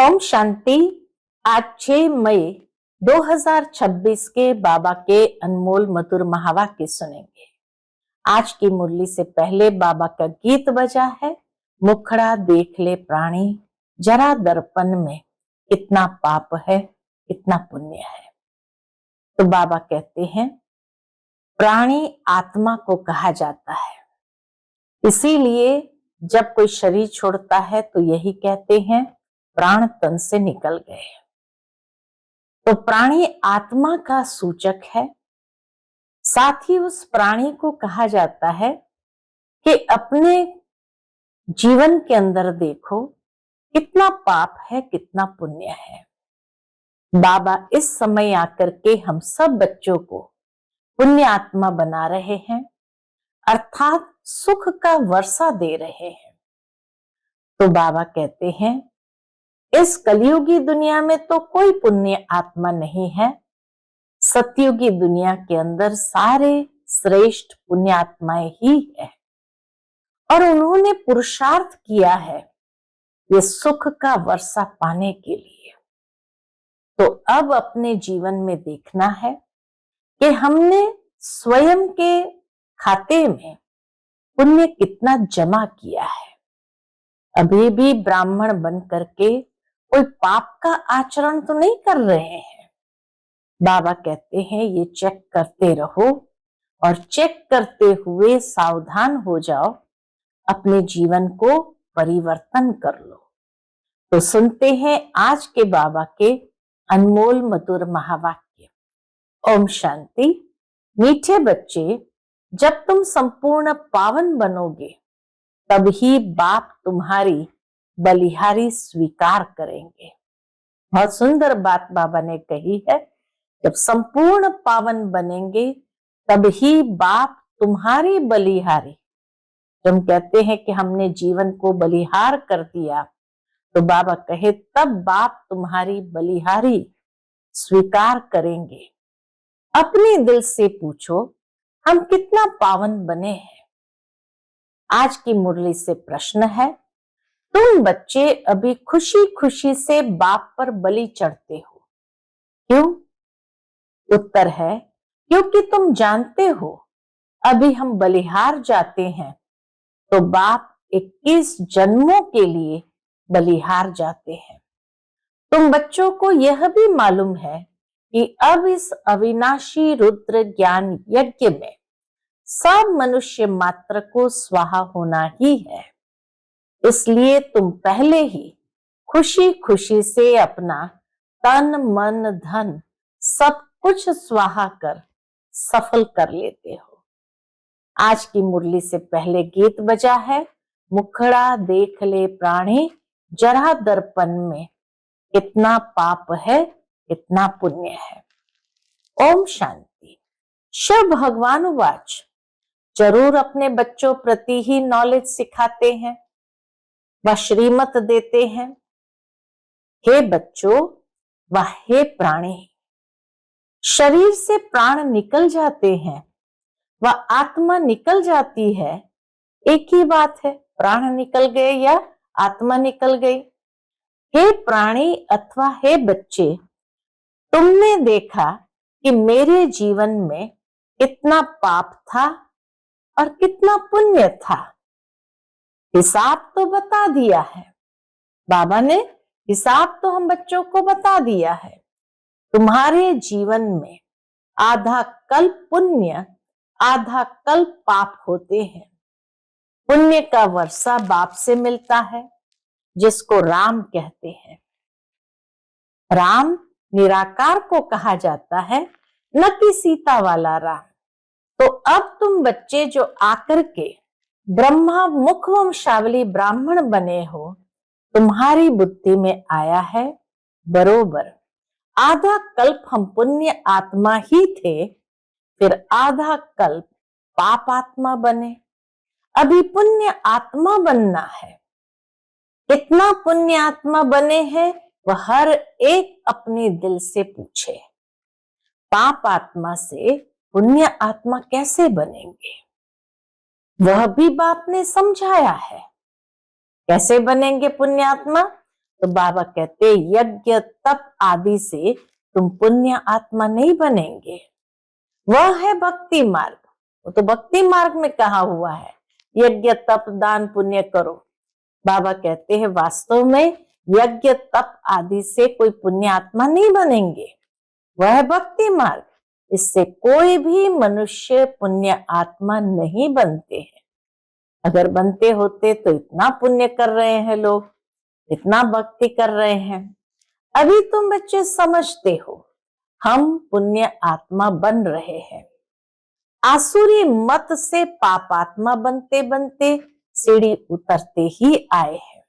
ओम शांति। आज 6 मई 2026 के बाबा के अनमोल मधुर महावाक्य सुनेंगे। आज की मुरली से पहले बाबा का गीत बजा है, मुखड़ा देख ले प्राणी, जरा दर्पण में कितना पाप है कितना पुण्य है। तो बाबा कहते हैं प्राणी आत्मा को कहा जाता है, इसीलिए जब कोई शरीर छोड़ता है तो यही कहते हैं प्राण तन से निकल गए। तो प्राणी आत्मा का सूचक है। साथ ही उस प्राणी को कहा जाता है कि अपने जीवन के अंदर देखो कितना पाप है कितना पुण्य है। बाबा इस समय आकर के हम सब बच्चों को पुण्य आत्मा बना रहे हैं, अर्थात सुख का वर्षा दे रहे हैं। तो बाबा कहते हैं इस कलयुगी दुनिया में तो कोई पुण्य आत्मा नहीं है, सतयुगी दुनिया के अंदर सारे श्रेष्ठ पुण्य आत्माएं ही है और उन्होंने पुरुषार्थ किया है ये सुख का वर्षा पाने के लिए। तो अब अपने जीवन में देखना है कि हमने स्वयं के खाते में पुण्य कितना जमा किया है। अभी भी ब्राह्मण बन करके कोई पाप का आचरण तो नहीं कर रहे हैं। बाबा कहते हैं ये चेक करते रहो और चेक करते हुए सावधान हो जाओ, अपने जीवन को परिवर्तन कर लो। तो सुनते हैं आज के बाबा के अनमोल मधुर महावाक्य। ओम शांति। मीठे बच्चे, जब तुम संपूर्ण पावन बनोगे तभी बाप तुम्हारी बलिहारी स्वीकार करेंगे। बहुत सुंदर बात बाबा ने कही है, जब संपूर्ण पावन बनेंगे तभी बाप तुम्हारी बलिहारी। जब हम कहते हैं कि हमने जीवन को बलिहार कर दिया तो बाबा कहे तब बाप तुम्हारी बलिहारी स्वीकार करेंगे। अपने दिल से पूछो हम कितना पावन बने हैं। आज की मुरली से प्रश्न है, तुम बच्चे अभी खुशी खुशी से बाप पर बलि चढ़ते हो, क्यों? उत्तर है क्योंकि तुम जानते हो अभी हम बलिहार जाते हैं तो बाप 21 जन्मों के लिए बलिहार जाते हैं। तुम बच्चों को यह भी मालूम है कि अब इस अविनाशी रुद्र ज्ञान यज्ञ में सब मनुष्य मात्र को स्वाहा होना ही है। इसलिए तुम पहले ही खुशी खुशी से अपना तन मन धन सब कुछ स्वाहा कर सफल कर लेते हो। आज की मुरली से पहले गीत बजा है, मुखड़ा देख ले प्राणी, जरा दर्पण में कितना पाप है कितना पुण्य है। ओम शांति। शिव भगवान वाच जरूर अपने बच्चों प्रति ही नॉलेज सिखाते हैं, वह श्रीमत देते हैं। हे बच्चों व हे प्राणी, शरीर से प्राण निकल जाते हैं व आत्मा निकल जाती है, एक ही बात है, प्राण निकल गए या आत्मा निकल गई। हे प्राणी अथवा हे बच्चे, तुमने देखा कि मेरे जीवन में कितना पाप था और कितना पुण्य था, हिसाब तो बता दिया है। बाबा ने हिसाब तो हम बच्चों को बता दिया है। तुम्हारे जीवन में आधा कल्प पुण्य आधा कल्प पाप होते हैं। पुण्य का वर्षा बाप से मिलता है, जिसको राम कहते हैं। राम निराकार को कहा जाता है, न कि सीता वाला राम। तो अब तुम बच्चे जो आकर के ब्रह्मा मुख वंशावली ब्राह्मण बने हो, तुम्हारी बुद्धि में आया है बरोबर आधा कल्प हम पुण्य आत्मा ही थे, फिर आधा कल्प पाप आत्मा बने। अभी पुण्य आत्मा बनना है। कितना पुण्य आत्मा बने हैं वह हर एक अपने दिल से पूछे। पाप आत्मा से पुण्य आत्मा कैसे बनेंगे, वह भी बाप ने समझाया है। कैसे बनेंगे पुण्य आत्मा? तो बाबा कहते यज्ञ तप आदि से तुम पुण्य आत्मा नहीं बनेंगे, वह है भक्ति मार्ग। वो तो भक्ति मार्ग में कहा हुआ है यज्ञ तप दान पुण्य करो। बाबा कहते हैं वास्तव में यज्ञ तप आदि से कोई पुण्य आत्मा नहीं बनेंगे, वह है भक्ति मार्ग। इससे कोई भी मनुष्य पुण्य आत्मा नहीं बनते हैं। अगर बनते होते तो इतना पुण्य कर रहे हैं लोग, इतना भक्ति कर रहे हैं। अभी तुम बच्चे समझते हो हम पुण्य आत्मा बन रहे हैं। आसुरी मत से पापात्मा बनते बनते सीढ़ी उतरते ही आए हैं।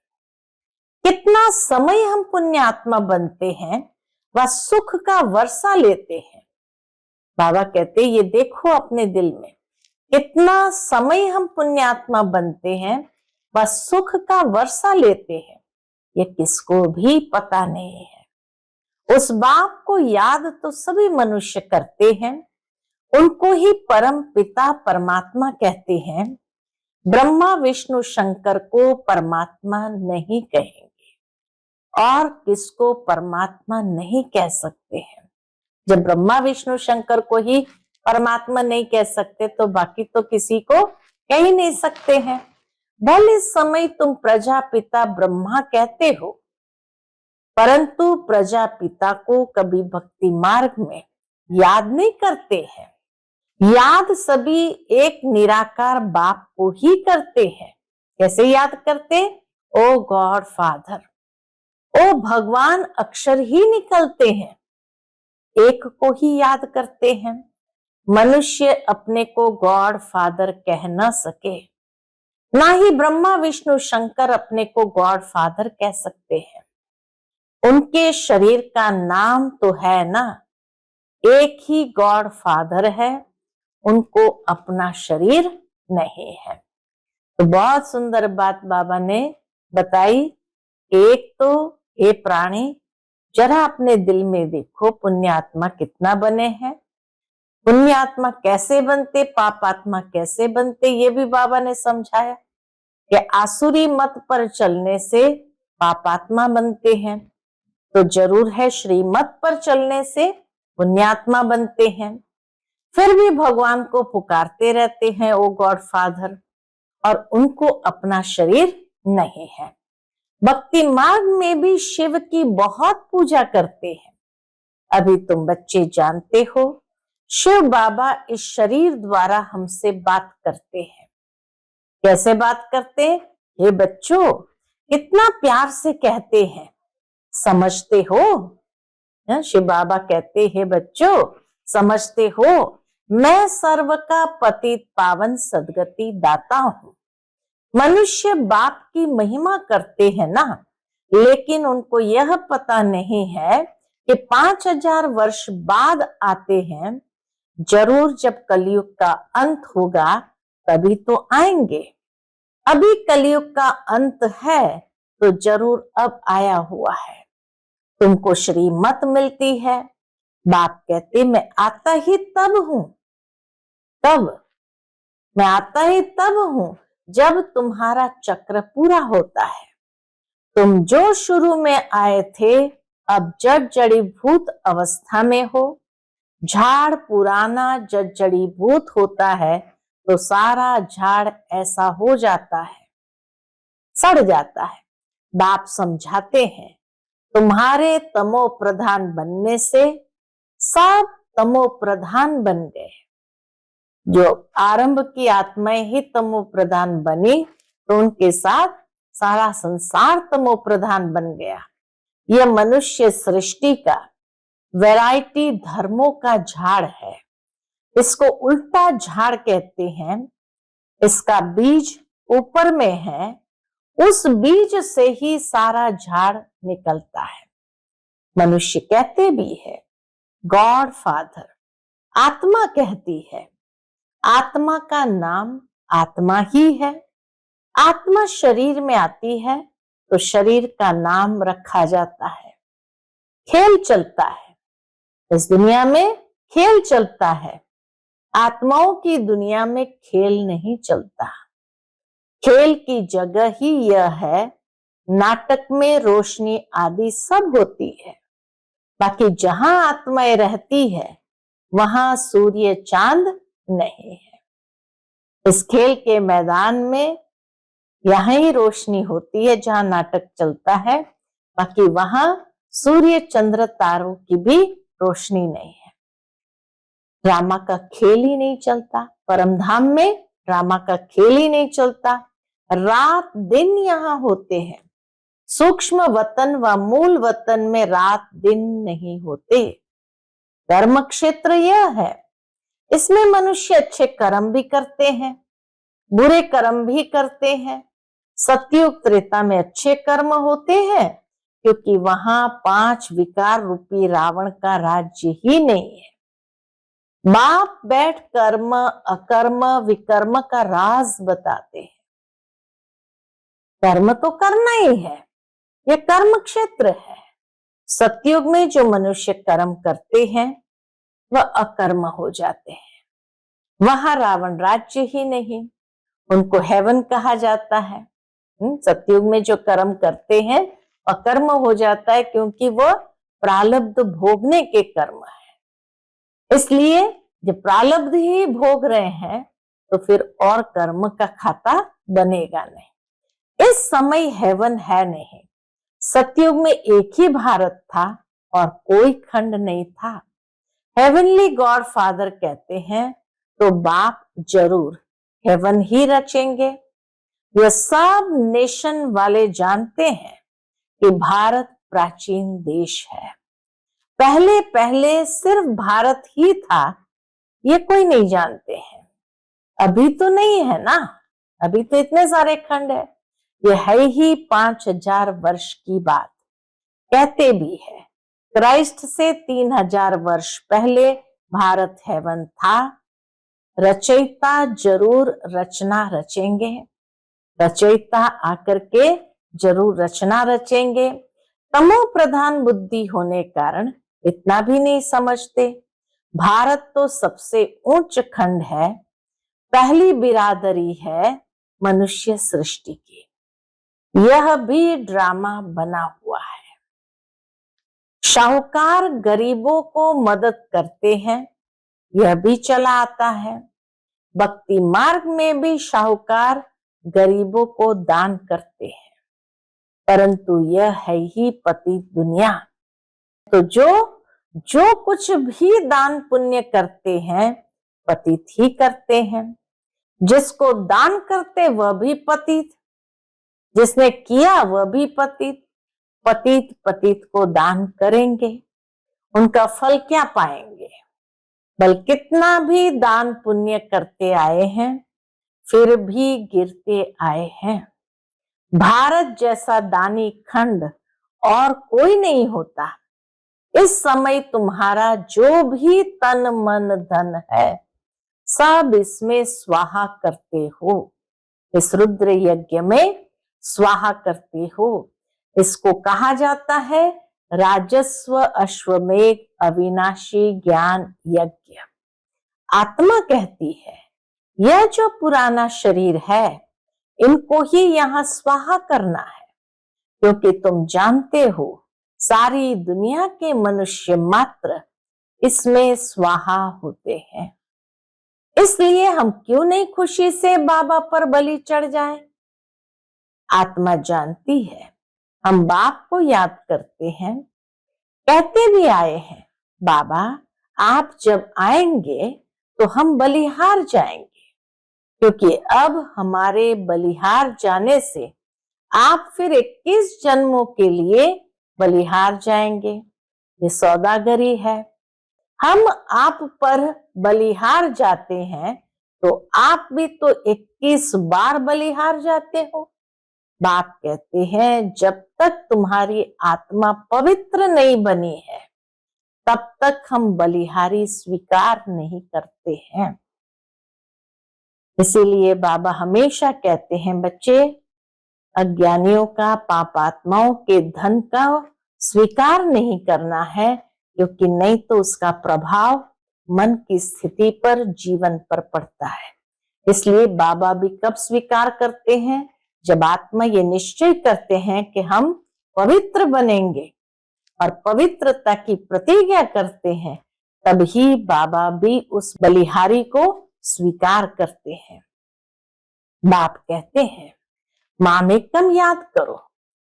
कितना समय हम पुण्य आत्मा बनते हैं व सुख का वर्षा लेते हैं। बाबा कहते ये देखो अपने दिल में कितना समय हम पुण्य आत्मा बनते हैं व सुख का वर्षा लेते हैं, ये किसको भी पता नहीं है। उस बाप को याद तो सभी मनुष्य करते हैं, उनको ही परम पिता परमात्मा कहते हैं। ब्रह्मा विष्णु शंकर को परमात्मा नहीं कहेंगे और किसको परमात्मा नहीं कह सकते हैं। जब ब्रह्मा विष्णु शंकर को ही परमात्मा नहीं कह सकते तो बाकी तो किसी को कह ही नहीं सकते हैं। भले समय तुम प्रजापिता ब्रह्मा कहते हो, परंतु प्रजापिता को कभी भक्ति मार्ग में याद नहीं करते हैं। याद सभी एक निराकार बाप को ही करते हैं। कैसे याद करते? ओ गॉड फादर, ओ भगवान अक्षर ही निकलते हैं, एक को ही याद करते हैं। मनुष्य अपने को गॉड फादर कह न सके, ना ही ब्रह्मा विष्णु शंकर अपने को गॉड फादर कह सकते हैं। उनके शरीर का नाम तो है ना, एक ही गॉड फादर है, उनको अपना शरीर नहीं है। तो बहुत सुंदर बात बाबा ने बताई। एक तो ये प्राणी जरा अपने दिल में देखो पुण्य आत्मा कितना बने हैं, पुण्य आत्मा कैसे बनते, पाप आत्मा कैसे बनते, ये भी बाबा ने समझाया कि आसुरी मत पर चलने से पापात्मा बनते हैं, तो जरूर है श्रीमत पर चलने से पुण्यात्मा बनते हैं। फिर भी भगवान को पुकारते रहते हैं ओ गॉड फादर, और उनको अपना शरीर नहीं है। भक्ति मार्ग में भी शिव की बहुत पूजा करते हैं। अभी तुम बच्चे जानते हो शिव बाबा इस शरीर द्वारा हमसे बात करते हैं। कैसे बात करते? हे बच्चों, कितना प्यार से कहते हैं, समझते हो? शिव बाबा कहते हैं बच्चों समझते हो, मैं सर्व का पतित पावन सदगति दाता हूं। मनुष्य बाप की महिमा करते हैं ना, लेकिन उनको यह पता नहीं है कि 5000 वर्ष बाद आते हैं। जरूर जब कलयुग का अंत होगा तभी तो आएंगे। अभी कलयुग का अंत है तो जरूर अब आया हुआ है। तुमको श्रीमत मिलती है, बाप कहते मैं आता ही तब हूं, तब मैं आता ही तब हूं जब तुम्हारा चक्र पूरा होता है। तुम जो शुरू में आए थे अब जड़ जड़ीभूत अवस्था में हो। झाड़ पुराना जड़ जड़ीभूत होता है तो सारा झाड़ ऐसा हो जाता है, सड़ जाता है। बाप समझाते हैं तुम्हारे तमो प्रधान बनने से सब तमो प्रधान बन गए। जो आरंभ की आत्माएं ही तमो प्रधान बनी तो उनके साथ सारा संसार तमो प्रधान बन गया। यह मनुष्य सृष्टि का वैरायटी धर्मों का झाड़ है। इसको उल्टा झाड़ कहते हैं। इसका बीज ऊपर में है, उस बीज से ही सारा झाड़ निकलता है। मनुष्य कहते भी है गॉड फादर, आत्मा कहती है। आत्मा का नाम आत्मा ही है। आत्मा शरीर में आती है तो शरीर का नाम रखा जाता है। खेल चलता है, इस दुनिया में खेल चलता है। आत्माओं की दुनिया में खेल नहीं चलता। खेल की जगह ही यह है नाटक में रोशनी आदि सब होती है, बाकी जहां आत्माएं रहती है वहां सूर्य चांद नहीं है। इस खेल के मैदान में यहां ही रोशनी होती है जहां नाटक चलता है, बाकी वहां सूर्य चंद्र तारों की भी रोशनी नहीं है। ड्रामा का खेल ही नहीं चलता, परमधाम में ड्रामा का खेल ही नहीं चलता। रात दिन यहाँ होते हैं। सूक्ष्म वतन व मूल वतन में रात दिन नहीं होते। कर्म क्षेत्र यह है, इसमें मनुष्य अच्छे कर्म भी करते हैं, बुरे कर्म भी करते हैं। सतयुग त्रेता में अच्छे कर्म होते हैं, क्योंकि वहां 5 विकार रूपी रावण का राज्य ही नहीं है। बाप बैठ कर्म अकर्म विकर्म का राज बताते हैं। कर्म तो करना ही है, यह कर्म क्षेत्र है। सतयुग में जो मनुष्य कर्म करते हैं वह अकर्म हो जाते हैं। वहां रावण राज्य ही नहीं, उनको हेवन कहा जाता है। सतयुग में जो कर्म करते हैं अकर्म हो जाता है, क्योंकि वह प्रारब्ध भोगने के कर्म है। इसलिए जब प्रारब्ध ही भोग रहे हैं तो फिर और कर्म का खाता बनेगा नहीं। इस समय हेवन है नहीं। सतयुग में एक ही भारत था और कोई खंड नहीं था। हेवनली गॉड फादर कहते हैं तो बाप जरूर हेवन ही रचेंगे। यह सब नेशन वाले जानते हैं कि भारत प्राचीन देश है। पहले पहले सिर्फ भारत ही था, ये कोई नहीं जानते हैं। अभी तो नहीं है ना, अभी तो इतने सारे खंड है। ये है ही 5000 वर्ष की बात। कहते भी है क्राइस्ट से 3000 वर्ष पहले भारत हेवन था। रचयिता जरूर रचना रचेंगे, रचयिता आकर के जरूर रचना रचेंगे। तमो प्रधान बुद्धि होने कारण इतना भी नहीं समझते। भारत तो सबसे उच्च खंड है, पहली बिरादरी है मनुष्य सृष्टि की। यह भी ड्रामा बना हुआ है। शाहूकार गरीबों को मदद करते हैं, यह भी चला आता है। भक्ति मार्ग में भी शाहूकार गरीबों को दान करते हैं, परंतु यह है ही पतित दुनिया। तो जो कुछ भी दान पुण्य करते हैं पतित ही करते हैं। जिसको दान करते वह भी पतित, जिसने किया वह भी पतित। पतित पतित को दान करेंगे, उनका फल क्या पाएंगे? बल कितना भी दान पुण्य करते आए हैं फिर भी गिरते आए हैं। भारत जैसा दानी खंड और कोई नहीं होता। इस समय तुम्हारा जो भी तन मन धन है सब इसमें स्वाहा करते हो। इस रुद्र यज्ञ में स्वाहा करते हो। इसको कहा जाता है राजस्व अश्वमेघ अविनाशी ज्ञान यज्ञ। आत्मा कहती है यह जो पुराना शरीर है इनको ही यहाँ स्वाहा करना है, क्योंकि तुम जानते हो सारी दुनिया के मनुष्य मात्र इसमें स्वाहा होते हैं। इसलिए हम क्यों नहीं खुशी से बाबा पर बलि चढ़ जाए? आत्मा जानती है हम बाप को याद करते हैं, कहते भी आए हैं बाबा आप जब आएंगे तो हम बलिहार जाएंगे, क्योंकि अब हमारे बलिहार जाने से आप फिर 21 जन्मों के लिए बलिहार जाएंगे। ये सौदागरी है। हम आप पर बलिहार जाते हैं तो आप भी तो 21 बार बलिहार जाते हो। बाप कहते हैं जब तक तुम्हारी आत्मा पवित्र नहीं बनी है तब तक हम बलिहारी स्वीकार नहीं करते हैं। इसीलिए बाबा हमेशा कहते हैं बच्चे अज्ञानियों का पापात्माओं के धन का स्वीकार नहीं करना है, क्योंकि नहीं तो उसका प्रभाव मन की स्थिति पर जीवन पर पड़ता है। इसलिए बाबा भी कब स्वीकार करते हैं जब आत्मा ये निश्चय करते हैं कि हम पवित्र बनेंगे और पवित्रता की प्रतिज्ञा करते हैं, तभी बाबा भी उस बलिहारी को स्वीकार करते हैं। बाप कहते हैं, माम एकम याद करो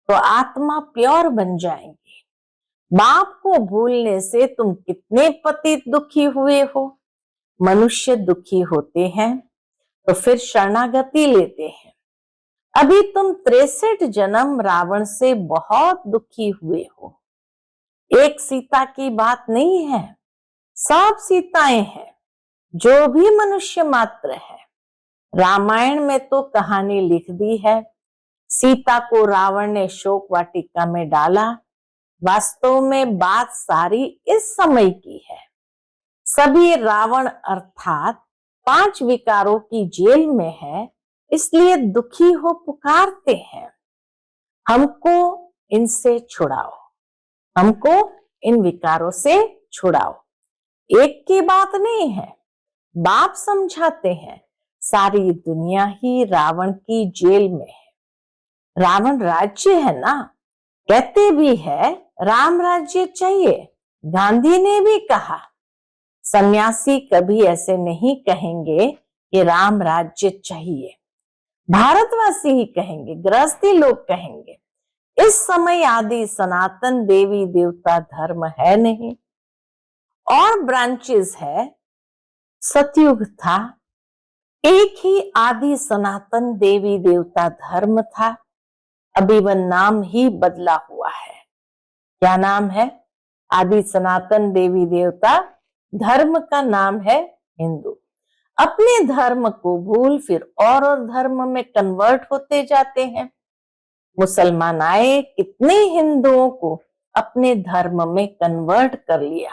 तो आत्मा प्योर बन जाएंगी। बाप को भूलने से तुम कितने पतित दुखी हुए हो। मनुष्य दुखी होते हैं तो फिर शरणागति लेते हैं। अभी तुम 63 जन्म रावण से बहुत दुखी हुए हो। एक सीता की बात नहीं है, सब सीताएं हैं, जो भी मनुष्य मात्र है। रामायण में तो कहानी लिख दी है, सीता को रावण ने शोक वाटिका में डाला। वास्तव में बात सारी इस समय की है। सभी रावण अर्थात 5 विकारों की जेल में है, इसलिए दुखी हो पुकारते हैं, हमको इनसे छुड़ाओ, हमको इन विकारों से छुड़ाओ। एक की बात नहीं है, बाप समझाते हैं, सारी दुनिया ही रावण की जेल में है। रावण राज्य है ना, कहते भी है राम राज्य चाहिए। गांधी ने भी कहा, सन्यासी कभी ऐसे नहीं कहेंगे कि राम राज्य चाहिए। भारतवासी ही कहेंगे, गृहस्थी लोग कहेंगे। इस समय आदि सनातन देवी देवता धर्म है नहीं, और ब्रांचेस है। सतयुग था, एक ही आदि सनातन देवी देवता धर्म था। अभी वह नाम ही बदला हुआ है। क्या नाम है? आदि सनातन देवी देवता धर्म का नाम है हिंदू। अपने धर्म को भूल फिर और धर्म में कन्वर्ट होते जाते हैं। मुसलमान आए, कितने हिंदुओं को अपने धर्म में कन्वर्ट कर लिया।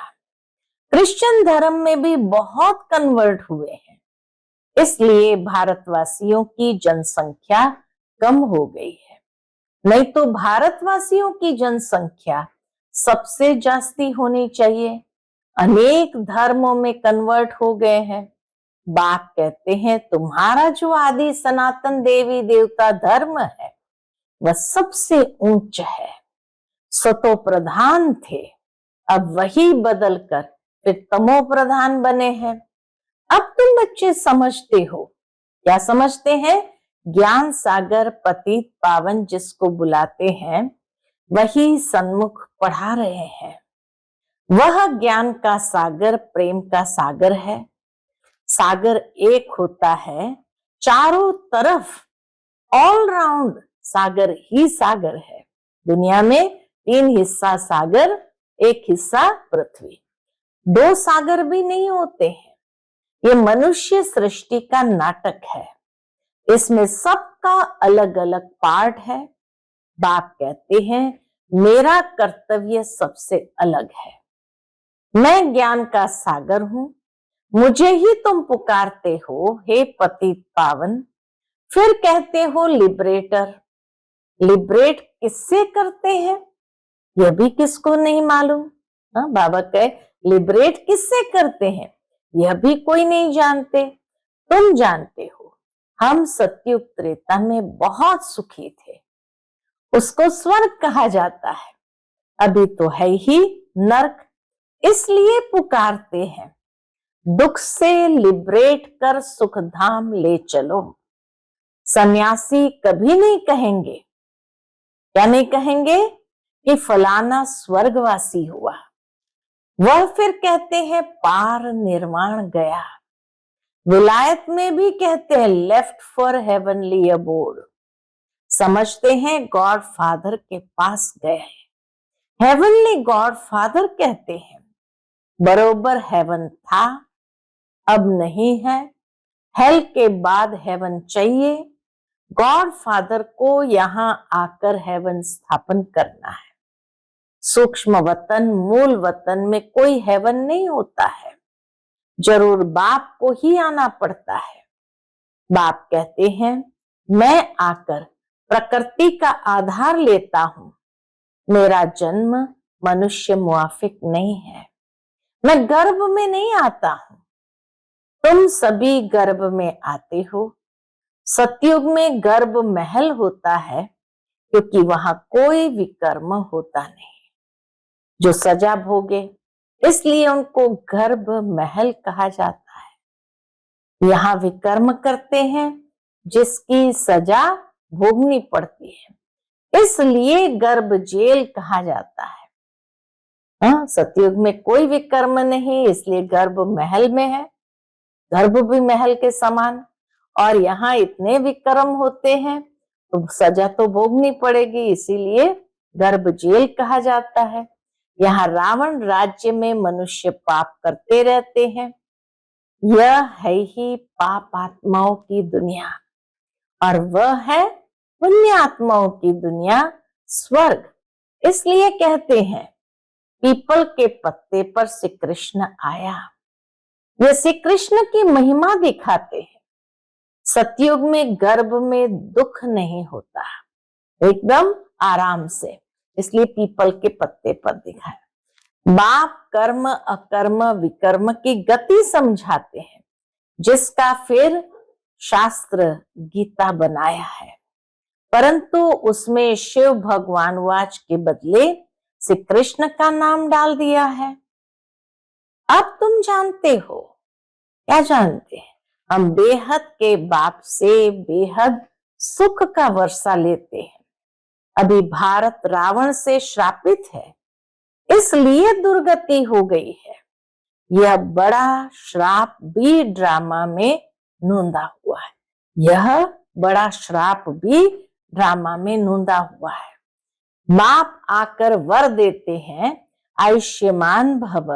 क्रिश्चियन धर्म में भी बहुत कन्वर्ट हुए हैं, इसलिए भारतवासियों की जनसंख्या कम हो गई है। नहीं तो भारतवासियों की जनसंख्या सबसे जास्ती होनी चाहिए। अनेक धर्मों में कन्वर्ट हो गए हैं। बाप कहते हैं, तुम्हारा जो आदि सनातन देवी देवता धर्म है वह सबसे ऊंच है। सतो प्रधान थे, अब वही बदलकर फिर तमो प्रधान बने हैं। अब तुम बच्चे समझते हो, क्या समझते हैं? ज्ञान सागर पतित पावन जिसको बुलाते हैं, वही सन्मुख पढ़ा रहे हैं। वह ज्ञान का सागर प्रेम का सागर है। सागर एक होता है, चारों तरफ ऑल राउंड सागर ही सागर है। दुनिया में 3 हिस्सा सागर, 1 हिस्सा पृथ्वी। 2 सागर भी नहीं होते हैं। ये मनुष्य सृष्टि का नाटक है, इसमें सबका अलग अलग पार्ट है। बाप कहते हैं, मेरा कर्तव्य सबसे अलग है। मैं ज्ञान का सागर हूं, मुझे ही तुम पुकारते हो हे पतित पावन। फिर कहते हो लिबरेटर। लिबरेट किससे करते हैं यह भी किसको नहीं मालूम। बाबा कहे लिबरेट किससे करते हैं यह भी कोई नहीं जानते। तुम जानते हो, हम सतयुग त्रेता में बहुत सुखी थे, उसको स्वर्ग कहा जाता है। अभी तो है ही नर्क, इसलिए पुकारते हैं, दुख से लिबरेट कर सुख धाम ले चलो। सन्यासी कभी नहीं कहेंगे, क्या नहीं कहेंगे कि फलाना स्वर्गवासी हुआ। वह फिर कहते हैं पार निर्वाण गया। विलायत में भी कहते हैं लेफ्ट फॉर हेवनली अबोर्ड। समझते हैं गॉड फादर के पास गए। हेवनली गॉड फादर कहते हैं, बरोबर हेवन था, अब नहीं है। हेल के बाद हेवन चाहिए। गॉड फादर को यहां आकर हेवन स्थापन करना है। सूक्ष्म वतन, मूल वतन में कोई हेवन नहीं होता है, जरूर बाप को ही आना पड़ता है। बाप कहते हैं, मैं आकर प्रकृति का आधार लेता हूं। मेरा जन्म मनुष्य मुआफिक नहीं है, मैं गर्भ में नहीं आता हूं। तुम सभी गर्भ में आते हो, सतयुग में गर्भ महल होता है क्योंकि वहां कोई विकर्म होता नहीं जो सजा भोगे, इसलिए उनको गर्भ महल कहा जाता है। यहाँ विकर्म करते हैं जिसकी सजा भोगनी पड़ती है, इसलिए गर्भ जेल कहा जाता है। हाँ, सतयुग में कोई विकर्म नहीं, इसलिए गर्भ महल में है, गर्भ भी महल के समान। और यहाँ इतने विकर्म होते हैं तो सजा तो भोगनी पड़ेगी, इसीलिए गर्भ जेल कहा जाता है। यहाँ रावण राज्य में मनुष्य पाप करते रहते हैं। यह है ही पाप आत्माओं की दुनिया और वह है पुण्य आत्माओं की दुनिया, स्वर्ग। इसलिए कहते हैं पीपल के पत्ते पर श्री कृष्ण आया। ये श्री कृष्ण की महिमा दिखाते हैं। सतयुग में गर्भ में दुख नहीं होता, एकदम आराम से, इसलिए पीपल के पत्ते पर दिखाया। बाप कर्म अकर्म विकर्म की गति समझाते हैं, जिसका फिर शास्त्र गीता बनाया है, परंतु उसमें शिव भगवान वाच के बदले श्री कृष्ण का नाम डाल दिया है। अब तुम जानते हो, क्या जानते हैं? हम बेहद के बाप से बेहद सुख का वर्षा लेते हैं। अभी भारत रावण से श्रापित है, इसलिए दुर्गति हो गई है। यह बड़ा श्राप भी ड्रामा में नोंदा हुआ है। यह बड़ा श्राप भी ड्रामा में नोंदा हुआ है। बाप आकर वर देते हैं, आयुष्मान भव,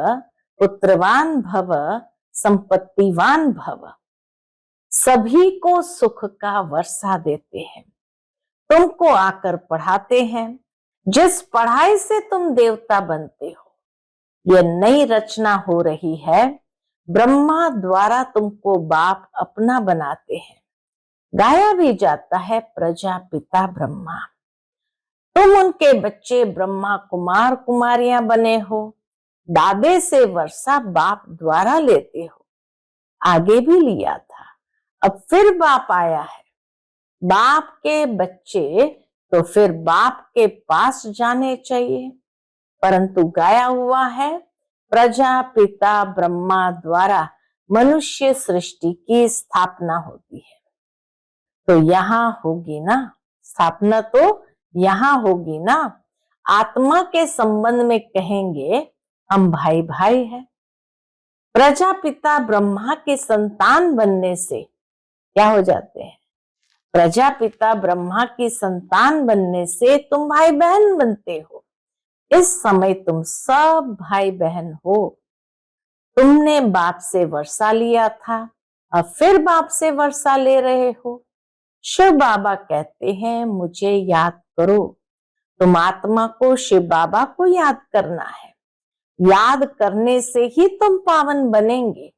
पुत्रवान भव, संपत्तिवान भव। सभी को सुख का वर्षा देते हैं। तुमको आकर पढ़ाते हैं, जिस पढ़ाई से तुम देवता बनते हो। यह नई रचना हो रही है, ब्रह्मा द्वारा तुमको बाप अपना बनाते हैं। गाया भी जाता है प्रजापिता ब्रह्मा। तुम उनके बच्चे ब्रह्मा कुमार कुमारियां बने हो। दादे से वर्षा बाप द्वारा लेते हो, आगे भी लिया था, अब फिर बाप आया है। बाप के बच्चे तो फिर बाप के पास जाने चाहिए, परंतु गाया हुआ है प्रजापिता ब्रह्मा द्वारा मनुष्य सृष्टि की स्थापना होती है। तो यहाँ होगी ना स्थापना, तो यहाँ होगी ना। आत्मा के संबंध में कहेंगे हम भाई भाई हैं। प्रजापिता ब्रह्मा के संतान बनने से क्या हो जाते हैं? प्रजापिता ब्रह्मा की संतान बनने से तुम भाई बहन बनते हो। इस समय तुम सब भाई बहन हो। तुमने बाप से वर्षा लिया था, अब फिर बाप से वर्षा ले रहे हो। शिव बाबा कहते हैं मुझे याद करो। तुम आत्मा को शिव बाबा को याद करना है। याद करने से ही तुम पावन बनेंगे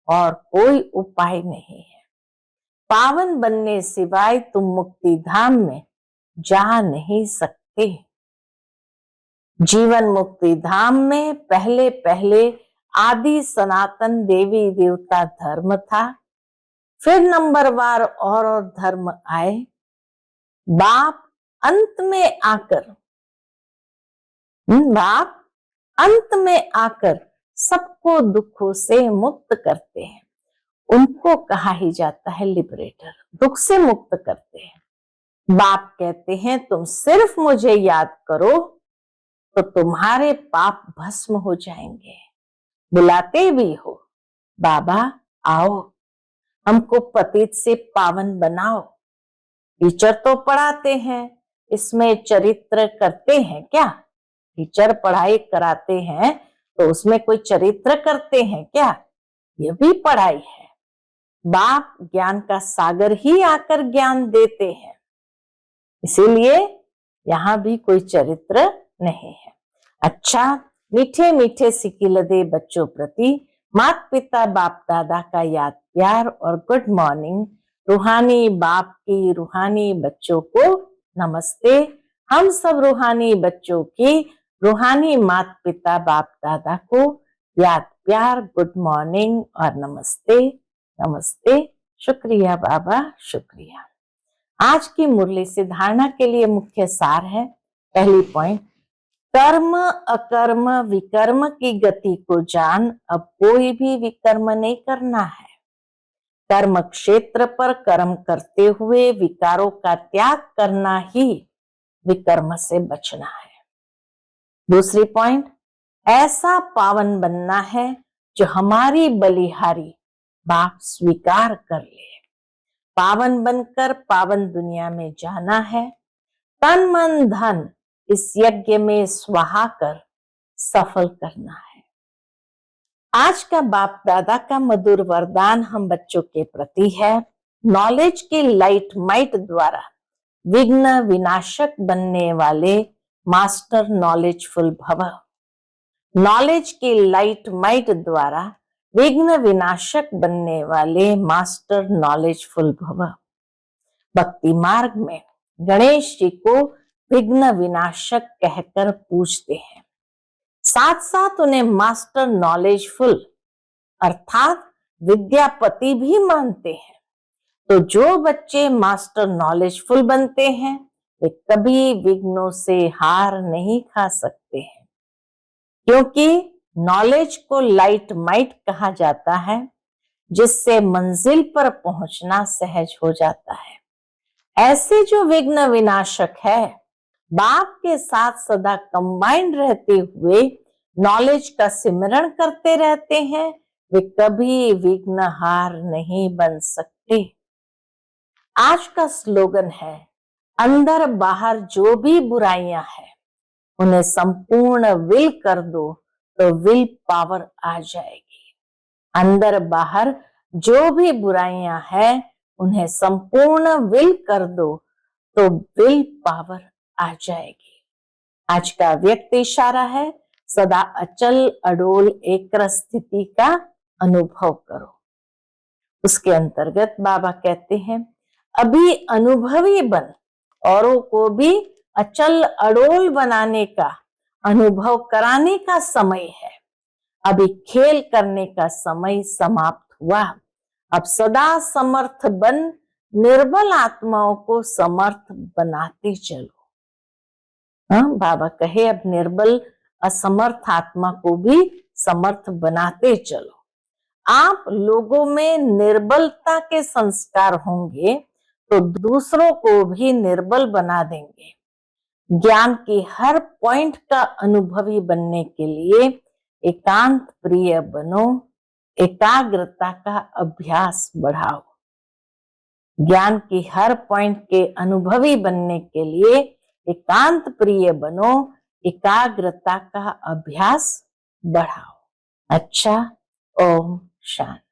और कोई उपाय नहीं है। पावन बनने सिवाय तुम मुक्ति धाम में जा नहीं सकते। जीवन मुक्ति धाम में पहले पहले आदि सनातन देवी देवता धर्म था, फिर नंबरवार और धर्म आए। बाप अंत में आकर सबको दुखों से मुक्त करते हैं। उनको कहा ही जाता है लिबरेटर, दुख से मुक्त करते हैं। बाप कहते हैं तुम सिर्फ मुझे याद करो तो तुम्हारे पाप भस्म हो जाएंगे। बुलाते भी हो, बाबा आओ हमको पतित से पावन बनाओ। टीचर तो पढ़ाते हैं, इसमें चरित्र करते हैं क्या? टीचर पढ़ाई कराते हैं तो उसमें कोई चरित्र करते हैं क्या? यह भी पढ़ाई है। बाप ज्ञान का सागर ही आकर ज्ञान देते हैं, इसीलिए यहाँ भी कोई चरित्र नहीं है। अच्छा, मीठे मीठे सिकिलदे बच्चों प्रति माता पिता बाप दादा का याद प्यार और गुड मॉर्निंग। रूहानी बाप की रूहानी बच्चों को नमस्ते। हम सब रूहानी बच्चों की रूहानी माता पिता बाप दादा को याद प्यार, गुड मॉर्निंग और नमस्ते नमस्ते शुक्रिया बाबा, शुक्रिया। आज की मुरली से धारणा के लिए मुख्य सार है। पहली पॉइंट, कर्म अकर्म विकर्म की गति को जान, अब कोई भी विकर्म नहीं करना है। कर्म क्षेत्र पर कर्म करते हुए विकारों का त्याग करना ही विकर्म से बचना है। दूसरी पॉइंट, ऐसा पावन बनना है जो हमारी बलिहारी बाप स्वीकार कर ले। पावन बनकर पावन दुनिया में जाना है। तन मन धन इस यज्ञ में स्वाहा कर सफल करना है। आज का बाप दादा का मधुर वरदान हम बच्चों के प्रति है। नॉलेज की लाइट माइट द्वारा विघ्न विनाशक बनने वाले मास्टर नॉलेजफुल भव। नॉलेज की लाइट माइट द्वारा विघ्न विनाशक बनने वाले मास्टर नॉलेजफुल भव। भक्ति मार्ग में गणेश जी को विघ्न विनाशक कहकर पूजते हैं, साथ साथ उन्हें मास्टर नॉलेजफुल अर्थात विद्यापति भी मानते हैं। तो जो बच्चे मास्टर नॉलेजफुल बनते हैं वे कभी विघ्नों से हार नहीं खा सकते हैं, क्योंकि नॉलेज को लाइट माइट कहा जाता है, जिससे मंजिल पर पहुंचना सहज हो जाता है। ऐसे जो विघ्न विनाशक है, बाप के साथ सदा कंबाइंड रहते हुए नॉलेज का सिमरण करते रहते हैं, वे कभी विघ्न हार नहीं बन सकते। आज का स्लोगन है, अंदर बाहर जो भी बुराइयां हैं उन्हें संपूर्ण विल कर दो तो विल पावर आ जाएगी। अंदर बाहर जो भी बुराइयां हैं उन्हें संपूर्ण विल कर दो तो विल पावर आ जाएगी। आज का व्यक्त इशारा है, सदा अचल अडोल एक स्थिति का अनुभव करो। उसके अंतर्गत बाबा कहते हैं, अभी अनुभवी बन, औरों को भी अचल अडोल बनाने का अनुभव कराने का समय है। अभी खेल करने का समय समाप्त हुआ। अब सदा समर्थ बन निर्बल आत्माओं को समर्थ बनाते चलो। हाँ, बाबा कहे अब निर्बल असमर्थ आत्मा को भी समर्थ बनाते चलो। आप लोगों में निर्बलता के संस्कार होंगे तो दूसरों को भी निर्बल बना देंगे। ज्ञान की हर पॉइंट का अनुभवी बनने के लिए एकांत प्रिय बनो, एकाग्रता का अभ्यास बढ़ाओ। ज्ञान की हर पॉइंट के अनुभवी बनने के लिए एकांत प्रिय बनो, एकाग्रता का अभ्यास बढ़ाओ। अच्छा, ओम शांति।